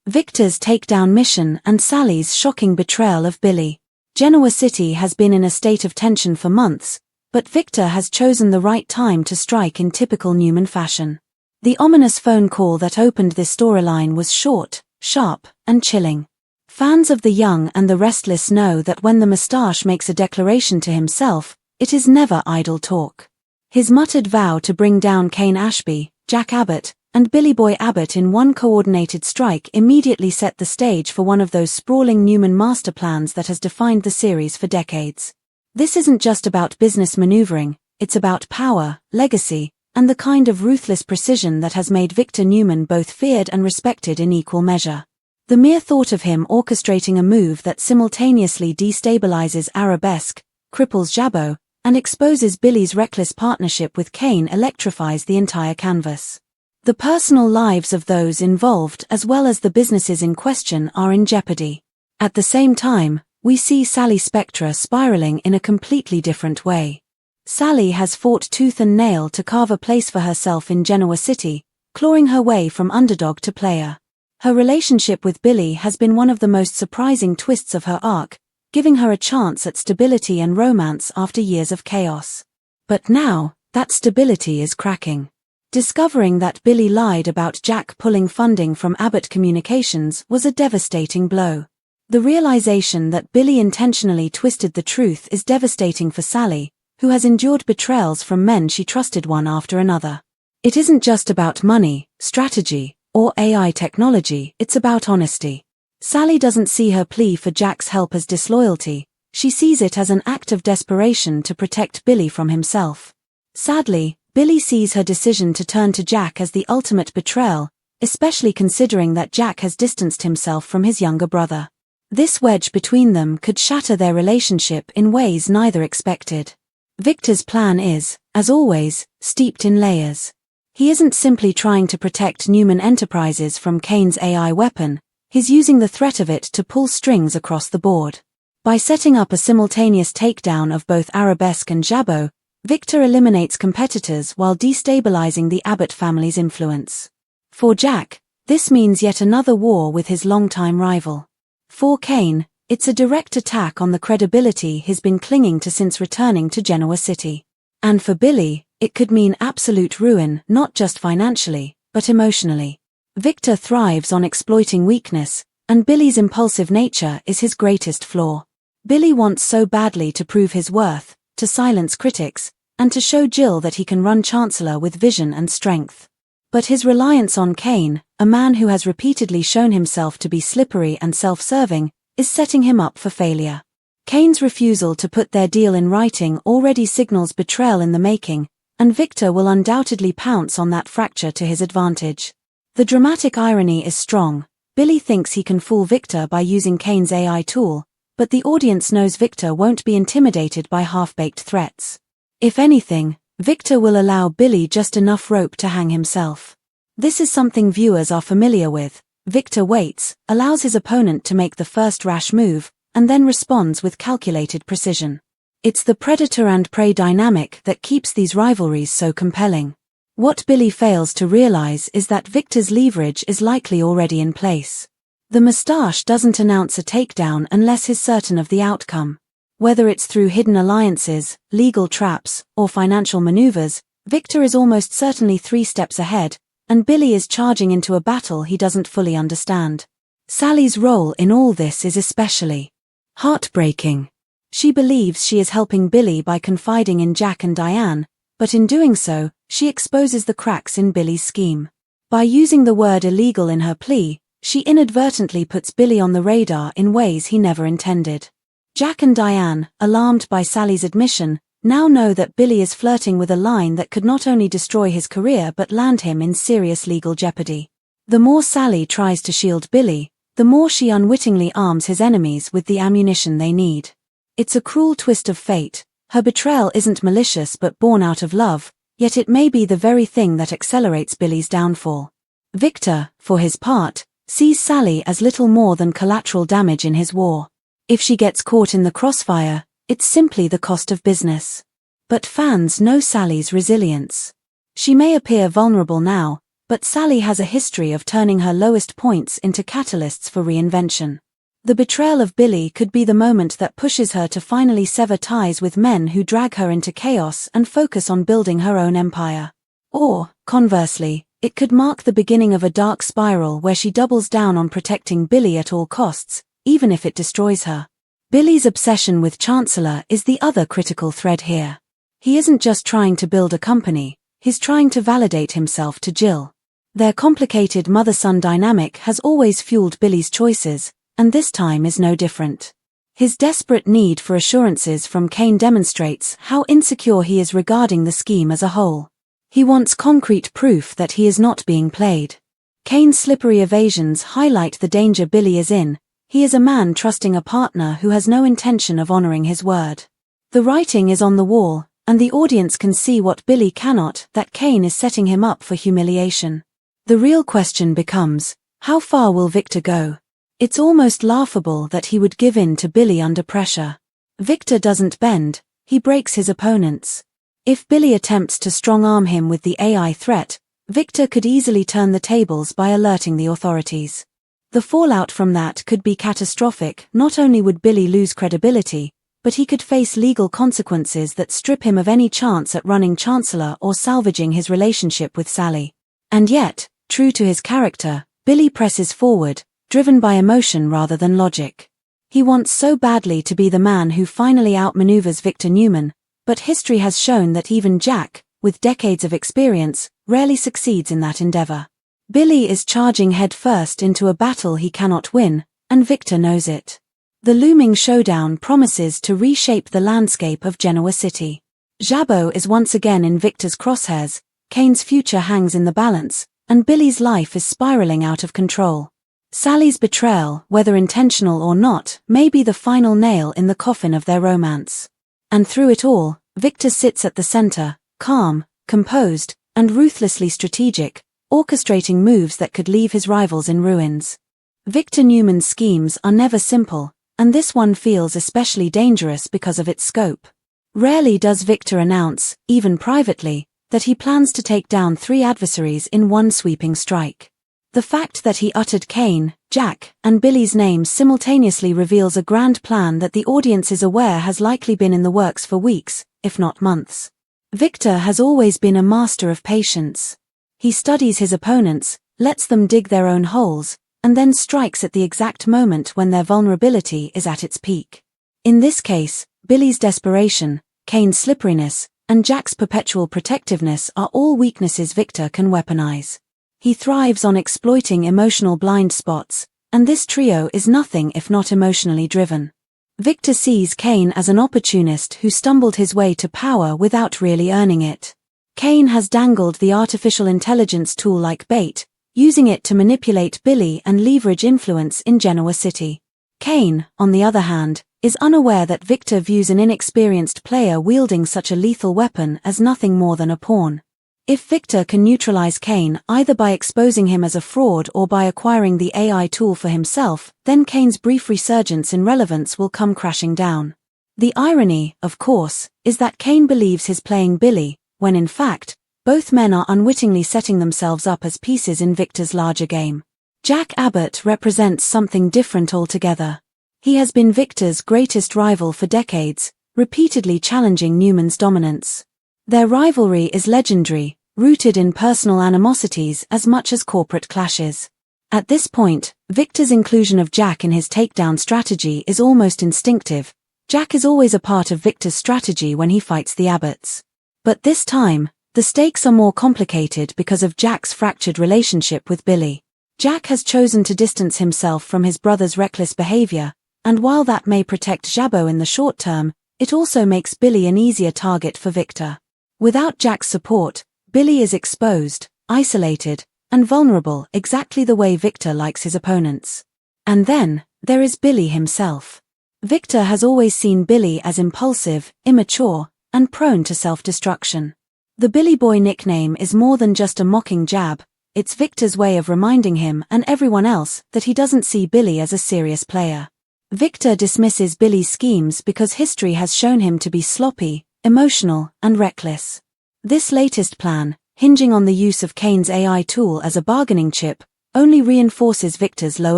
Victor's takedown mission and Sally's shocking betrayal of Billy. Genoa City has been in a state of tension for months, but Victor has chosen the right time to strike in typical Newman fashion. The ominous phone call that opened this storyline was short, sharp, and chilling. Fans of the young and the restless know that when the moustache makes a declaration to himself, it is never idle talk. His muttered vow to bring down Kane Ashby, Jack Abbott, and Billy Boy Abbott in one coordinated strike immediately set the stage for one of those sprawling Newman master plans that has defined the series for decades. This isn't just about business maneuvering, it's about power, legacy, and the kind of ruthless precision that has made Victor Newman both feared and respected in equal measure. The mere thought of him orchestrating a move that simultaneously destabilizes Arabesque, cripples Jabbo, and exposes Billy's reckless partnership with Kane electrifies the entire canvas. The personal lives of those involved as well as the businesses in question are in jeopardy. At the same time, we see Sally Spectra spiraling in a completely different way. Sally has fought tooth and nail to carve a place for herself in Genoa City, clawing her way from underdog to player. Her relationship with Billy has been one of the most surprising twists of her arc, giving her a chance at stability and romance after years of chaos. But now, that stability is cracking. Discovering that Billy lied about Jack pulling funding from Abbott Communications was a devastating blow. The realization that Billy intentionally twisted the truth is devastating for Sally, who has endured betrayals from men she trusted one after another. It isn't just about money, strategy, or AI technology, it's about honesty. Sally doesn't see her plea for Jack's help as disloyalty, she sees it as an act of desperation to protect Billy from himself. Sadly, Billy sees her decision to turn to Jack as the ultimate betrayal, especially considering that Jack has distanced himself from his younger brother. This wedge between them could shatter their relationship in ways neither expected. Victor's plan is, as always, steeped in layers. He isn't simply trying to protect Newman Enterprises from Kane's AI weapon, he's using the threat of it to pull strings across the board. By setting up a simultaneous takedown of both Arabesque and Jabbo, Victor eliminates competitors while destabilizing the Abbott family's influence. For Jack, this means yet another war with his longtime rival. For Kane, it's a direct attack on the credibility he's been clinging to since returning to Genoa City. And for Billy, it could mean absolute ruin, not just financially, but emotionally. Victor thrives on exploiting weakness, and Billy's impulsive nature is his greatest flaw. Billy wants so badly to prove his worth, to silence critics, and to show Jill that he can run Chancellor with vision and strength. But his reliance on Kane, a man who has repeatedly shown himself to be slippery and self-serving, is setting him up for failure. Kane's refusal to put their deal in writing already signals betrayal in the making, and Victor will undoubtedly pounce on that fracture to his advantage. The dramatic irony is strong. Billy thinks he can fool Victor by using Kane's AI tool, but the audience knows Victor won't be intimidated by half-baked threats. If anything, Victor will allow Billy just enough rope to hang himself. This is something viewers are familiar with. Victor waits, allows his opponent to make the first rash move, and then responds with calculated precision. It's the predator and prey dynamic that keeps these rivalries so compelling. What Billy fails to realize is that Victor's leverage is likely already in place. The moustache doesn't announce a takedown unless he's certain of the outcome. Whether it's through hidden alliances, legal traps, or financial maneuvers, Victor is almost certainly 3 steps ahead, and Billy is charging into a battle he doesn't fully understand. Sally's role in all this is especially heartbreaking. She believes she is helping Billy by confiding in Jack and Diane, but in doing so, she exposes the cracks in Billy's scheme. By using the word illegal in her plea, she inadvertently puts Billy on the radar in ways he never intended. Jack and Diane, alarmed by Sally's admission, now know that Billy is flirting with a line that could not only destroy his career but land him in serious legal jeopardy. The more Sally tries to shield Billy, the more she unwittingly arms his enemies with the ammunition they need. It's a cruel twist of fate. Her betrayal isn't malicious but born out of love, yet it may be the very thing that accelerates Billy's downfall. Victor, for his part, sees Sally as little more than collateral damage in his war. If she gets caught in the crossfire, it's simply the cost of business. But fans know Sally's resilience. She may appear vulnerable now, But Sally has a history of turning her lowest points into catalysts for reinvention. The betrayal of Billy could be the moment that pushes her to finally sever ties with men who drag her into chaos and focus on building her own empire. Or, conversely, it could mark the beginning of a dark spiral where she doubles down on protecting Billy at all costs, even if it destroys her. Billy's obsession with Chancellor is the other critical thread here. He isn't just trying to build a company, he's trying to validate himself to Jill. Their complicated mother-son dynamic has always fueled Billy's choices, and this time is no different. His desperate need for assurances from Kane demonstrates how insecure he is regarding the scheme as a whole. He wants concrete proof that he is not being played. Kane's slippery evasions highlight the danger Billy is in. He is a man trusting a partner who has no intention of honoring his word. The writing is on the wall, and the audience can see what Billy cannot, that Kane is setting him up for humiliation. The real question becomes, how far will Victor go? It's almost laughable that he would give in to Billy under pressure. Victor doesn't bend, he breaks his opponents. If Billy attempts to strong-arm him with the AI threat, Victor could easily turn the tables by alerting the authorities. The fallout from that could be catastrophic. Not only would Billy lose credibility, but he could face legal consequences that strip him of any chance at running Chancellor or salvaging his relationship with Sally. And yet, true to his character, Billy presses forward, driven by emotion rather than logic. He wants so badly to be the man who finally outmaneuvers Victor Newman, but history has shown that even Jack, with decades of experience, rarely succeeds in that endeavor. Billy is charging headfirst into a battle he cannot win, and Victor knows it. The looming showdown promises to reshape the landscape of Genoa City. Jabot is once again in Victor's crosshairs, Kane's future hangs in the balance, and Billy's life is spiraling out of control. Sally's betrayal, whether intentional or not, may be the final nail in the coffin of their romance. And through it all, Victor sits at the center, calm, composed, and ruthlessly strategic, orchestrating moves that could leave his rivals in ruins. Victor Newman's schemes are never simple, and this one feels especially dangerous because of its scope. Rarely does Victor announce, even privately, that he plans to take down 3 adversaries in one sweeping strike. The fact that he uttered Kane, Jack, and Billy's names simultaneously reveals a grand plan that the audience is aware has likely been in the works for weeks, if not months. Victor has always been a master of patience. He studies his opponents, lets them dig their own holes, and then strikes at the exact moment when their vulnerability is at its peak. In this case, Billy's desperation, Kane's slipperiness, and Jack's perpetual protectiveness are all weaknesses Victor can weaponize. He thrives on exploiting emotional blind spots, and this trio is nothing if not emotionally driven. Victor sees Kane as an opportunist who stumbled his way to power without really earning it. Kane has dangled the artificial intelligence tool like bait, using it to manipulate Billy and leverage influence in Genoa City. Kane, on the other hand, is unaware that Victor views an inexperienced player wielding such a lethal weapon as nothing more than a pawn. If Victor can neutralize Kane either by exposing him as a fraud or by acquiring the AI tool for himself, then Kane's brief resurgence in relevance will come crashing down. The irony, of course, is that Kane believes he's playing Billy, when in fact, both men are unwittingly setting themselves up as pieces in Victor's larger game. Jack Abbott represents something different altogether. He has been Victor's greatest rival for decades, repeatedly challenging Newman's dominance. Their rivalry is legendary, rooted in personal animosities as much as corporate clashes. At this point, Victor's inclusion of Jack in his takedown strategy is almost instinctive. Jack is always a part of Victor's strategy when he fights the Abbotts. But this time, the stakes are more complicated because of Jack's fractured relationship with Billy. Jack has chosen to distance himself from his brother's reckless behavior, and while that may protect Jabot in the short term, it also makes Billy an easier target for Victor. Without Jack's support, Billy is exposed, isolated, and vulnerable exactly the way Victor likes his opponents. And then, there is Billy himself. Victor has always seen Billy as impulsive, immature, and prone to self-destruction. The Billy Boy nickname is more than just a mocking jab, it's Victor's way of reminding him and everyone else that he doesn't see Billy as a serious player. Victor dismisses Billy's schemes because history has shown him to be sloppy, emotional, and reckless. This latest plan, hinging on the use of Kane's AI tool as a bargaining chip, only reinforces Victor's low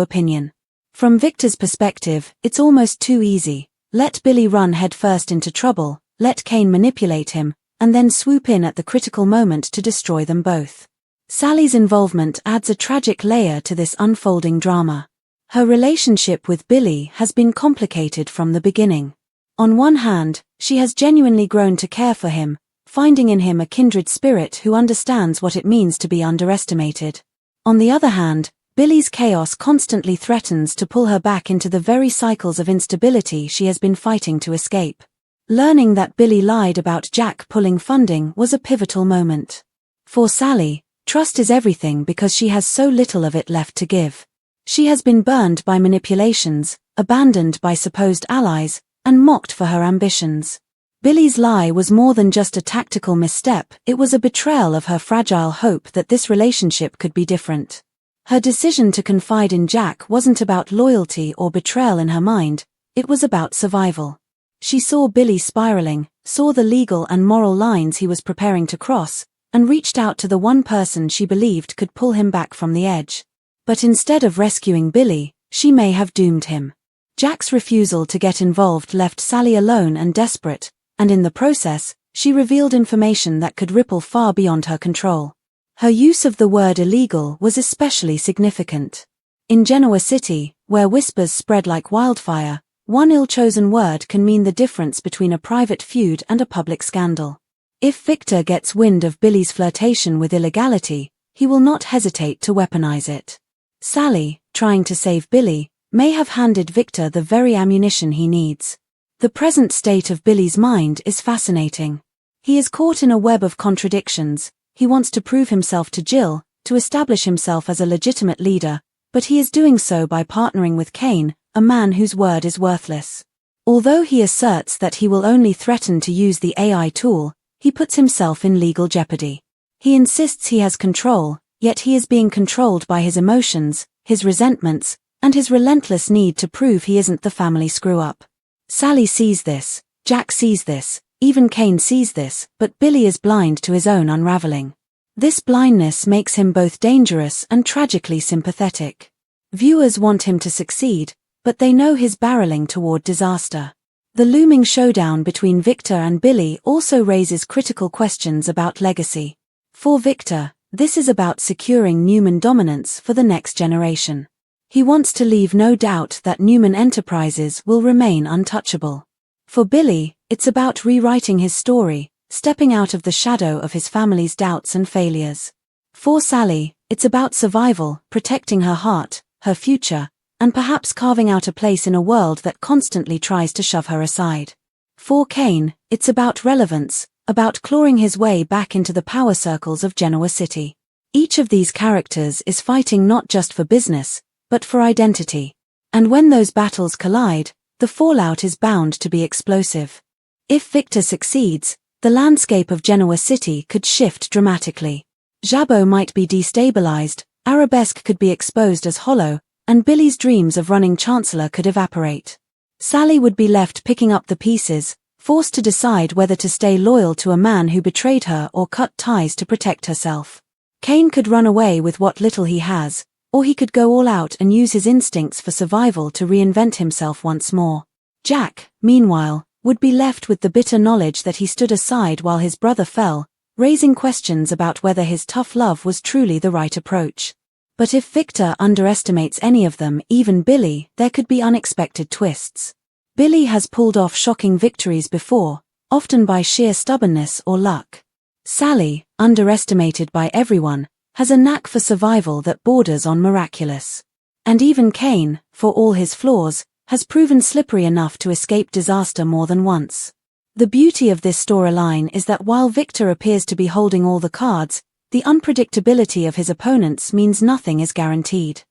opinion. From Victor's perspective, it's almost too easy. Let Billy run headfirst into trouble, let Kane manipulate him, and then swoop in at the critical moment to destroy them both. Sally's involvement adds a tragic layer to this unfolding drama. Her relationship with Billy has been complicated from the beginning. On one hand, she has genuinely grown to care for him, finding in him a kindred spirit who understands what it means to be underestimated. On the other hand, Billy's chaos constantly threatens to pull her back into the very cycles of instability she has been fighting to escape. Learning that Billy lied about Jack pulling funding was a pivotal moment. For Sally, trust is everything because she has so little of it left to give. She has been burned by manipulations, abandoned by supposed allies, and mocked for her ambitions. Billy's lie was more than just a tactical misstep, it was a betrayal of her fragile hope that this relationship could be different. Her decision to confide in Jack wasn't about loyalty or betrayal in her mind, it was about survival. She saw Billy spiraling, saw the legal and moral lines he was preparing to cross, and reached out to the one person she believed could pull him back from the edge. But instead of rescuing Billy, she may have doomed him. Jack's refusal to get involved left Sally alone and desperate, and in the process, she revealed information that could ripple far beyond her control. Her use of the word illegal was especially significant. In Genoa City, where whispers spread like wildfire, one ill-chosen word can mean the difference between a private feud and a public scandal. If Victor gets wind of Billy's flirtation with illegality, he will not hesitate to weaponize it. Sally, trying to save Billy, may have handed Victor the very ammunition he needs. The present state of Billy's mind is fascinating. He is caught in a web of contradictions. He wants to prove himself to Jill, to establish himself as a legitimate leader, but he is doing so by partnering with Kane, a man whose word is worthless. Although he asserts that he will only threaten to use the AI tool, he puts himself in legal jeopardy. He insists he has control, yet he is being controlled by his emotions, his resentments, and his relentless need to prove he isn't the family screw-up. Sally sees this, Jack sees this, even Kane sees this, but Billy is blind to his own unraveling. This blindness makes him both dangerous and tragically sympathetic. Viewers want him to succeed, but they know he's barreling toward disaster. The looming showdown between Victor and Billy also raises critical questions about legacy. For Victor, this is about securing Newman dominance for the next generation. He wants to leave no doubt that Newman Enterprises will remain untouchable. For Billy, it's about rewriting his story, stepping out of the shadow of his family's doubts and failures. For Sally, it's about survival, protecting her heart, her future, and perhaps carving out a place in a world that constantly tries to shove her aside. For Kane, it's about relevance, about clawing his way back into the power circles of Genoa City. Each of these characters is fighting not just for business, but for identity. And when those battles collide, the fallout is bound to be explosive. If Victor succeeds, the landscape of Genoa City could shift dramatically. Jabot might be destabilized, Arabesque could be exposed as hollow, and Billy's dreams of running Chancellor could evaporate. Sally would be left picking up the pieces, forced to decide whether to stay loyal to a man who betrayed her or cut ties to protect herself. Kane could run away with what little he has, or he could go all out and use his instincts for survival to reinvent himself once more. Jack, meanwhile, would be left with the bitter knowledge that he stood aside while his brother fell, raising questions about whether his tough love was truly the right approach. But if Victor underestimates any of them, even Billy, there could be unexpected twists. Billy has pulled off shocking victories before, often by sheer stubbornness or luck. Sally, underestimated by everyone, has a knack for survival that borders on miraculous. And even Kane, for all his flaws, has proven slippery enough to escape disaster more than once. The beauty of this storyline is that while Victor appears to be holding all the cards, the unpredictability of his opponents means nothing is guaranteed.